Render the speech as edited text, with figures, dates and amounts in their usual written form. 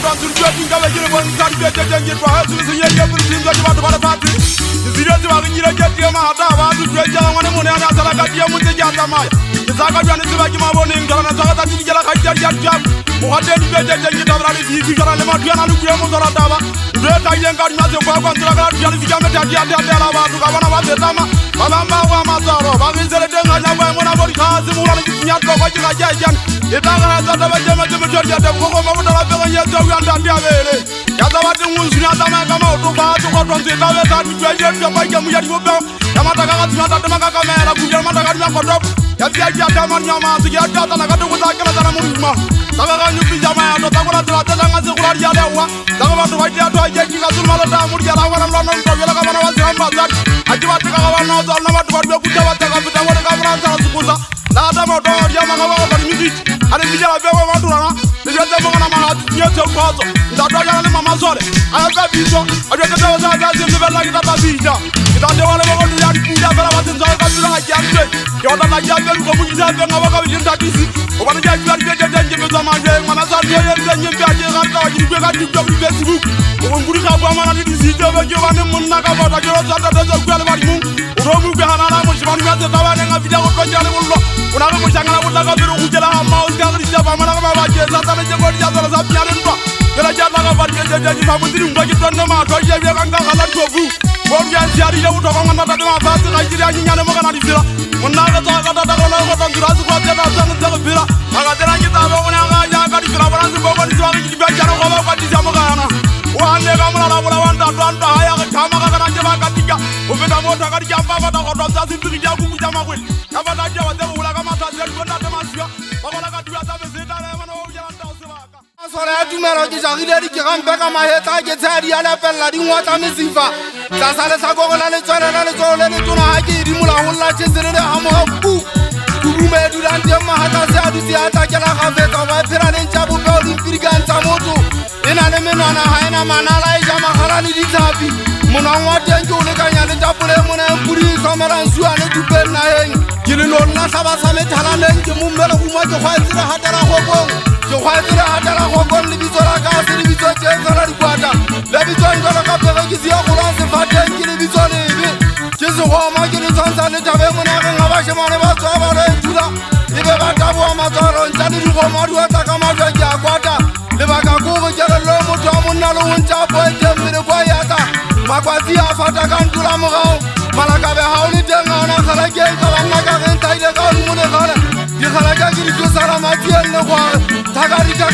don't do judging the way you want to get it for her to see you everything that you want to party. The serious about you get your mother, I want to get your money and I got your money. The Zagabian is like my morning, and I thought that you get a job. What did you get it already? You got a Matiana Luciano. The Italian got nothing for one to the Yamata to Gavana, Mamma Mazaro, I will say that I know when I want to cause the one in your property. The Dagana is the majority of the woman of the years of Yandavere. Yazawati was not a man come out to pass to what from the Gavata to treasure your bike and we had moved down. Yamata got the Magamera, Yamata for drop. Yaman Yama, the Yata, and I got to go like another movement. Tagagan, you be Yama, the Tagala, the Yalawa, Tagama to White Yata, Yakimazumalata, Muriala, and London, Yalagana was Rambazat. I do not take our nose on what we put our Tagama and Sukusa. Ladama, Yamama, and music, and the Villa Madura, the Yatamana, Yato Paso, the Tagala Mamazore. I have got Biso, I reckon I was in the like that Vita. It doesn't want to go to the Pida, but I was in the you're not like Yagan, coming out of our community. What did I get with the man? When I saw you, you got to go to Facebook. When we have one of these cities, you want to Munaka, but I don't know that there's a Galvani, Romu Gahana, which one got the Tavan and a video of Conjalo. When I was young, I would like a bit of Ujala, Mouse, Gallery, Savamana, Satan, and the body of the Piano. The Java, but you didn't like it on the matter, you have a Galatu. When you are here, you don't want to know about the Nigeria and Moganavilla. When I got the Razu, I got the Villa. I got the Rangita, when I got the Flowers, the Bogan is running to Bajano, what is Yamagana. One day, I'm going to want to run to hire a Kamaka and Jamaica, who made a motor got Yamba, but I got to the Yaku Yamawin. Yamaka, the Ulamata, the Masia, but I got to have a visit. I do not get back on my head. I get tired. I didn't want to miss it. That's how I go on and all and it's I get him all like this in the hammer. Who made you and your Mahata said to see attack and I have it on my parent Jabu Pigan Tamoto. In an eminent Haina Manala Yamaharani is happy. Munawa and Jolika and Japone and Puri Summer and Suana to Bernaing. Killing all Nasaba Summit Halan, the Mumba who wants to fight the Hatara Hobo. So why did I have a Libisora gas in the Quata? Let me join the Capizia and Fatan Kilibisoni. Just a warm Magazine and the Javamana and Lavashamana was over to the Ibatabu Amator and Tani Romaru Takamata Quata. The Bakaku, Jaralomo, Tamunalo, and Chapo, and Jemmy Guayata. Maquatia, Fatakan Tulamao, Malakabe, Howley, Delana, Halagan, Kalamaka, and Tiger Munakana. The Halagaki to Saramati and the War. Tagarita